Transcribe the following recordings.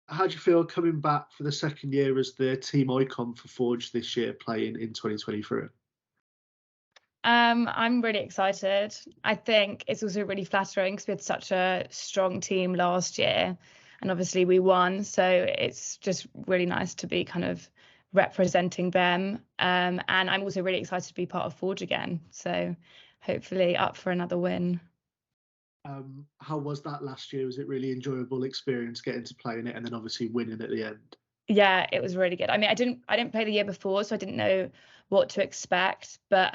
How do you feel coming back for the second year as the team icon for Forge this year, playing in 2023? I'm really excited. I think it's also really flattering because we had such a strong team last year, and obviously we won. So it's just really nice to be kind of representing them. And I'm also really excited to be part of Forge again. So hopefully up for another win. How was that last year? Was it really enjoyable experience getting to play in it and then obviously winning at the end? Yeah, it was really good. I mean, I didn't play the year before, so I didn't know what to expect, but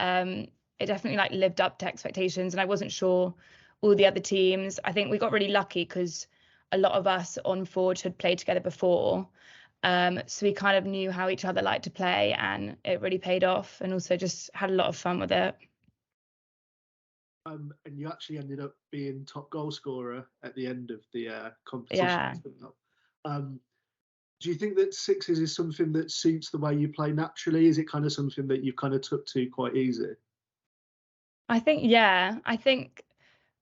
it definitely like lived up to expectations, and I wasn't sure all the other teams. I think we got really lucky because a lot of us on Forge had played together before. So we kind of knew how each other liked to play, and it really paid off, and also just had a lot of fun with it. And you actually ended up being top goal scorer at the end of the competition. Yeah. Um, do you think that sixes is something that suits the way you play naturally? Is it kind of something that you've kind of took to quite easy? I think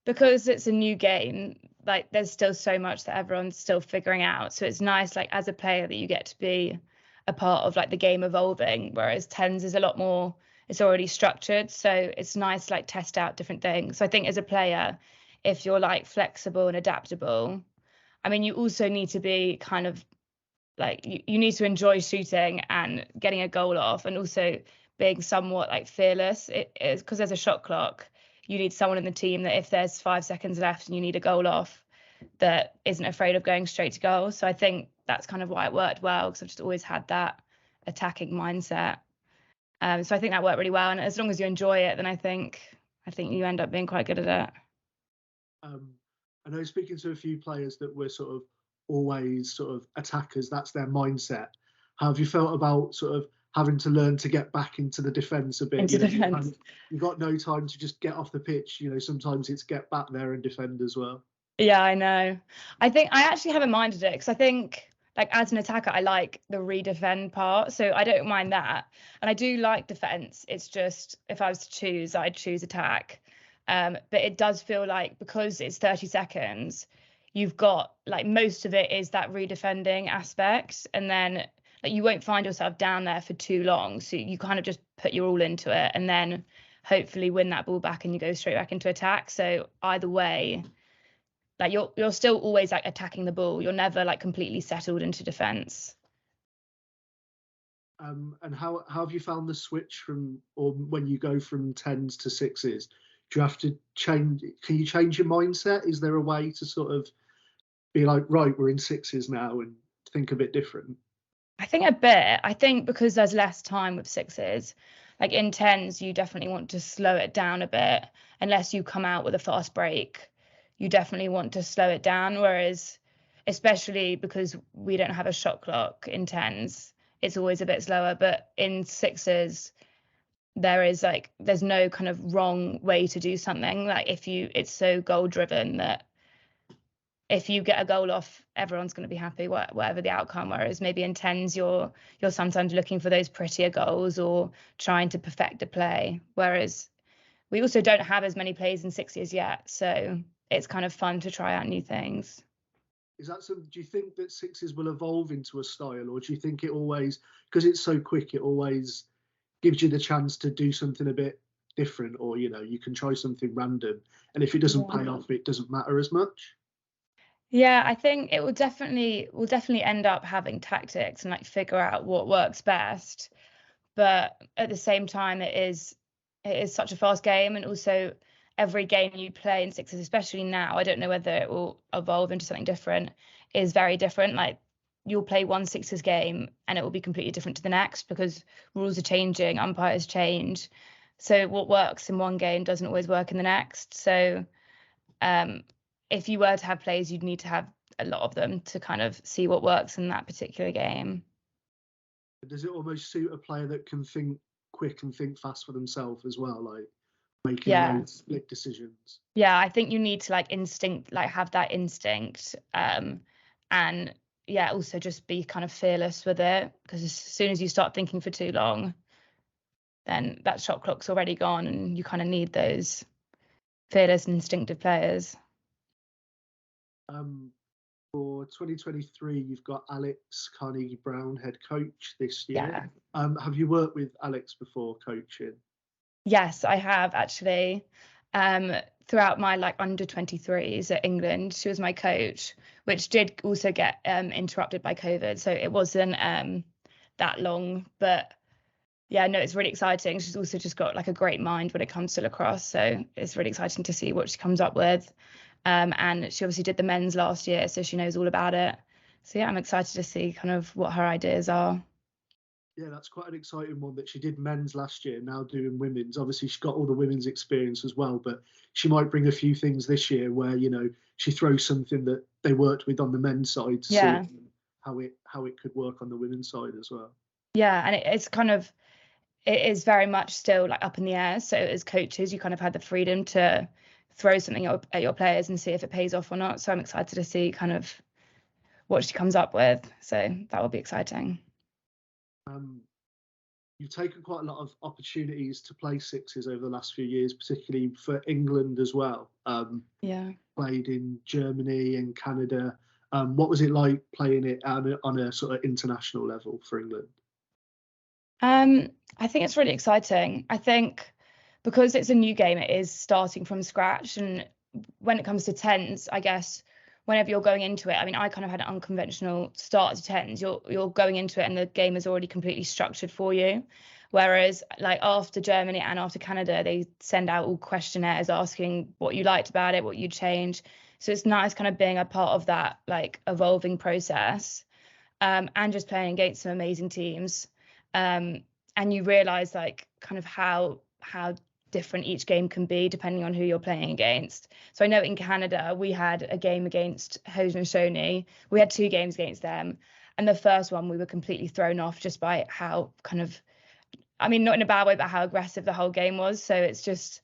because it's a new game, like there's still so much that everyone's still figuring out. So it's nice, like as a player, that you get to be a part of like the game evolving, whereas tens is a lot more, it's already structured. So it's nice to like test out different things. So I think as a player, if you're like flexible and adaptable, I mean, you also need to be kind of like you need to enjoy shooting and getting a goal off, and also being somewhat like fearless. It is because there's a shot clock. You need someone in the team that if there's 5 seconds left and you need a goal off, that isn't afraid of going straight to goal. So I think that's kind of why it worked well, because I've just always had that attacking mindset. So I think that worked really well. And as long as you enjoy it, then I think you end up being quite good at it. I know, speaking to a few players that were sort of always sort of attackers, that's their mindset. How have you felt about sort of having to learn to get back into the defence a bit? Into defence. You've got no time to just get off the pitch. Sometimes it's get back there and defend as well. Yeah, I know. I think I actually haven't minded it because I think like as an attacker, I like the redefend part. So I don't mind that. And I do like defense. It's just if I was to choose, I'd choose attack. But it does feel like because it's 30 seconds, you've got like most of it is that redefending aspect. And then like you won't find yourself down there for too long. So you kind of just put your all into it and then hopefully win that ball back and you go straight back into attack. So either way, like you're still always like attacking the ball. You're never like completely settled into defense. And how have you found the switch from, or when you go from tens to sixes? Do you have to change? Can you change your mindset? Is there a way to sort of be like, right, we're in sixes now, and think a bit different? I think a bit. I think because there's less time with sixes, like in tens, you definitely want to slow it down a bit. Unless you come out with a fast break, you definitely want to slow it down. Whereas, especially because we don't have a shot clock in tens, it's always a bit slower. But in sixes, there's no kind of wrong way to do something. Like it's so goal driven that if you get a goal off, everyone's going to be happy, whatever the outcome. Whereas maybe in tens, you're sometimes looking for those prettier goals or trying to perfect a play. Whereas we also don't have as many plays in sixes yet, so it's kind of fun to try out new things. Is that some? Do you think that sixes will evolve into a style, or do you think it always, because it's so quick, it always gives you the chance to do something a bit different, or you can try something random, and if it doesn't pay off, it doesn't matter as much? Yeah, I think it will definitely end up having tactics and like figure out what works best. But at the same time, it is such a fast game, and also every game you play in sixes, especially now, I don't know whether it will evolve into something different, is very different. Like you'll play one sixes game and it will be completely different to the next because rules are changing, umpires change. So what works in one game doesn't always work in the next. So um, if you were to have plays, you'd need to have a lot of them to kind of see what works in that particular game. Does it almost suit a player that can think quick and think fast for themselves as well, like making those split decisions? Yeah, I think you need to have that instinct, and yeah, also just be kind of fearless with it because as soon as you start thinking for too long, then that shot clock's already gone, and you kind of need those fearless and instinctive players. For 2023, you've got Alex Carnegie Brown, head coach this year. Yeah. Have you worked with Alex before coaching? Yes, I have actually. Throughout my like under 23s at England, she was my coach, which did also get interrupted by COVID. So it wasn't that long, but yeah, no, it's really exciting. She's also just got like a great mind when it comes to lacrosse. So it's really exciting to see what she comes up with. And she obviously did the men's last year, so she knows all about it. So yeah, I'm excited to see kind of what her ideas are. Yeah, that's quite an exciting one that she did men's last year, now doing women's. Obviously, she's got all the women's experience as well, but she might bring a few things this year where, she throws something that they worked with on the men's side to Yeah. see how it could work on the women's side as well. Yeah, and it's kind of, it is very much still like up in the air. So as coaches, you kind of had the freedom to throw something at your players and see if it pays off or not. So I'm excited to see kind of what she comes up with. So that will be exciting. You've taken quite a lot of opportunities to play sixes over the last few years, particularly for England as well. Yeah. Played in Germany and Canada. What was it like playing it on a sort of international level for England? I think it's really exciting. I think because it's a new game, it is starting from scratch. And when it comes to tens, I guess whenever you're going into it, I mean, I kind of had an unconventional start to tens. You're going into it and the game is already completely structured for you. Whereas like after Germany and after Canada, they send out all questionnaires asking what you liked about it, what you change. So it's nice kind of being a part of that like evolving process, and just playing against some amazing teams. And you realize like kind of how different each game can be depending on who you're playing against. So I know in Canada we had a game against Haudenosaunee. We had 2 games against them, and the first one we were completely thrown off just by how kind of, I mean, not in a bad way, but how aggressive the whole game was. So it's just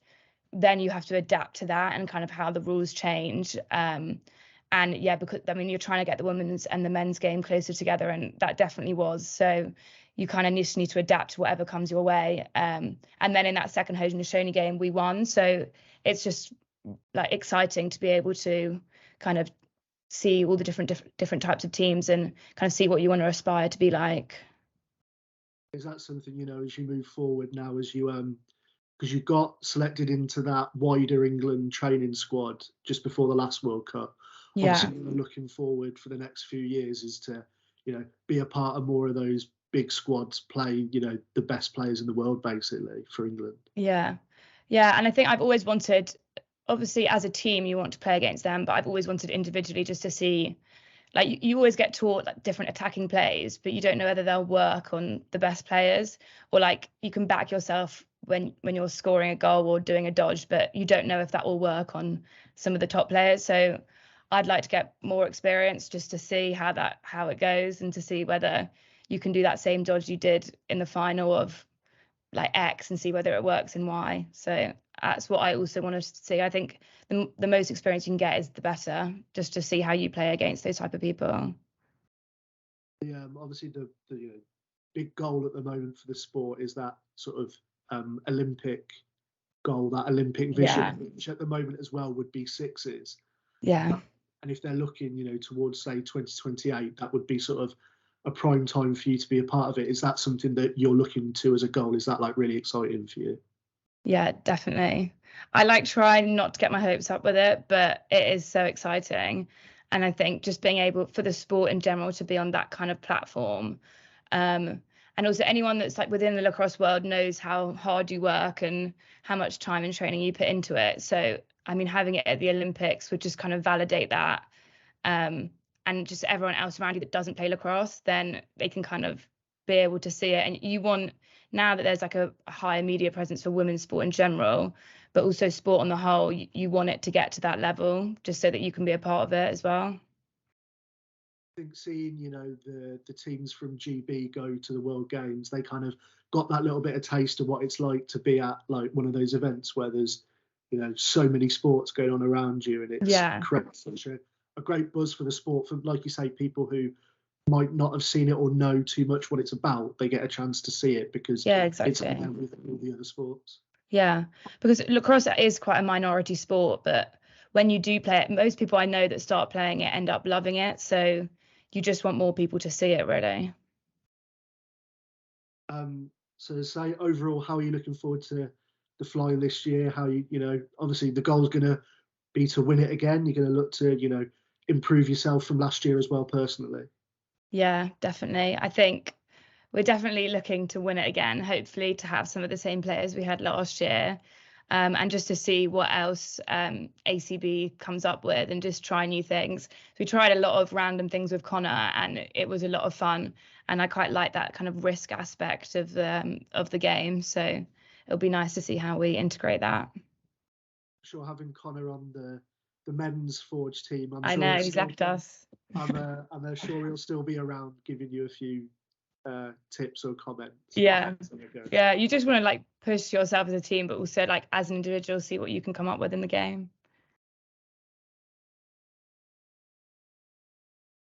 then you have to adapt to that and kind of how the rules change. And yeah, because I mean, you're trying to get the women's and the men's game closer together, and that definitely was. So you kind of just need to adapt to whatever comes your way. And then in that second Haudenosaunee game, we won. So it's just like exciting to be able to kind of see all the different types of teams and kind of see what you want to aspire to be like. Is that something, as you move forward now, as you because you got selected into that wider England training squad just before the last World Cup? Yeah. Obviously, looking forward for the next few years is to, be a part of more of those big squads, play, the best players in the world, basically, for England. Yeah. Yeah. And I think I've always wanted, obviously, as a team, you want to play against them, but I've always wanted individually just to see, like, you always get taught like different attacking plays, but you don't know whether they'll work on the best players, or like you can back yourself when you're scoring a goal or doing a dodge, but you don't know if that will work on some of the top players. So I'd like to get more experience just to see how it goes, and to see whether you can do that same dodge you did in the final of like X and see whether it works in Y. So that's what I also want to see. I think the most experience you can get is the better, just to see how you play against those type of people. Yeah, obviously the big goal at the moment for the sport is that sort of Olympic goal, that Olympic vision, which at the moment as well would be sixes. Yeah. And if they're looking, towards say 2028, that would be sort of a prime time for you to be a part of it. Is that something that you're looking to as a goal? Is that like really exciting for you? Yeah, definitely. I like trying not to get my hopes up with it, but it is so exciting. And I think just being able for the sport in general to be on that kind of platform, and also anyone that's like within the lacrosse world knows how hard you work and how much time and training you put into it. So I mean, having it at the Olympics would just kind of validate that. And just everyone else around you that doesn't play lacrosse, then they can kind of be able to see it. And you want, now that there's like a higher media presence for women's sport in general, but also sport on the whole, you want it to get to that level just so that you can be a part of it as well. I think seeing, the teams from GB go to the World Games, they kind of got that little bit of taste of what it's like to be at like one of those events where there's, so many sports going on around you, and it's creates such a great buzz for the sport. For, like you say, people who might not have seen it or know too much what it's about, they get a chance to see it because it's on there with all the other sports. Yeah, because lacrosse is quite a minority sport, but when you do play it, most people I know that start playing it end up loving it. So you just want more people to see it, really. So say overall, how are you looking forward to the fly this year? How obviously the goal's going to be to win it again. You're going to look to, improve yourself from last year as well, personally. Yeah, definitely. I think we're definitely looking to win it again, hopefully to have some of the same players we had last year. And just to see what else ACB comes up with and just try new things. We tried a lot of random things with Connor and it was a lot of fun. And I quite like that kind of risk aspect of the game. So it'll be nice to see how we integrate that. Sure, having Connor on the men's Forge team, I know he's left us. I'm sure he'll still be around giving you a few tips or comments. Yeah, you just want to like push yourself as a team, but also like as an individual, see what you can come up with in the game.